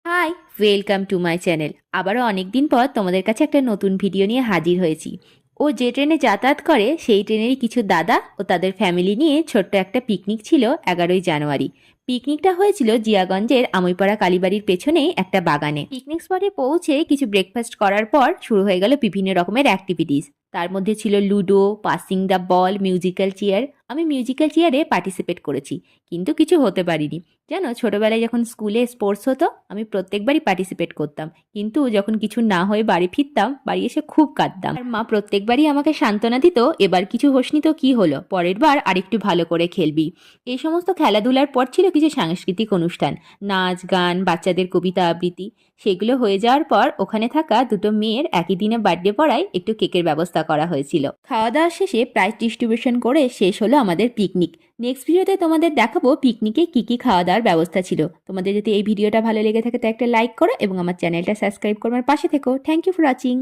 High, welcome to my channel. আবারও অনেক দিন পর তোমাদের কাছে একটা নতুন ভিডিও নিয়ে হাজির হয়েছি। ও যে ট্রেনে যাতায়াত করে সেই ট্রেনেরই কিছু দাদা ও তাদের ফ্যামিলি নিয়ে ছোট্ট একটা পিকনিক ছিল 11ই জানুয়ারি। পিকনিকটা হয়েছিল জিয়াগঞ্জের আমইপাড়া কালীবাড়ির পেছনেই একটা বাগানে। পিকনিক স্পটে পৌঁছে কিছু ব্রেকফাস্ট করার পর শুরু হয়ে গেল বিভিন্ন রকমের অ্যাক্টিভিটিস। তার মধ্যে ছিল ludo, passing the ball, musical chair. আমি মিউজিক্যাল চেয়ারে পার্টিসিপেট করেছি, কিন্তু কিছু হতে পারিনি। জানো, ছোটবেলায় যখন স্কুলে স্পোর্টস হতো আমি প্রত্যেকবারই পার্টিসিপেট করতাম, কিন্তু যখন কিছু না হয়ে বাড়ি ফিরতাম বাড়ি এসে খুব কাঁদতাম। আর মা প্রত্যেকবারই আমাকে সান্ত্বনা দিত, এবার কিছু হোসনি তো কি হলো, পরের বার আরেকটু ভালো করে খেলবি। এই সমস্ত খেলাধুলার পর ছিল কিছু সাংস্কৃতিক অনুষ্ঠান, নাচ গান, বাচ্চাদের কবিতা আবৃত্তি। সেগুলো হয়ে যাওয়ার পর ওখানে থাকা দুটো মেয়ের একই দিনে বার্থডে পড়ায় একটু কেকের ব্যবস্থা করা হয়েছিল। খাওয়া দাওয়া শেষে প্রাইজ ডিস্ট্রিবিউশন করে শেষ হলো আমাদের পিকনিক। নেক্সট ভিডিওতে তোমাদের দেখাবো পিকনিকে কি কি খাওয়া দাওয়ার ব্যবস্থা ছিল। তোমাদের যদি এই ভিডিওটা ভালো লেগে থাকে তো একটা লাইক করো এবং আমার চ্যানেলটা সাবস্ক্রাইব করবার পাশে থেকো। Thank you for watching.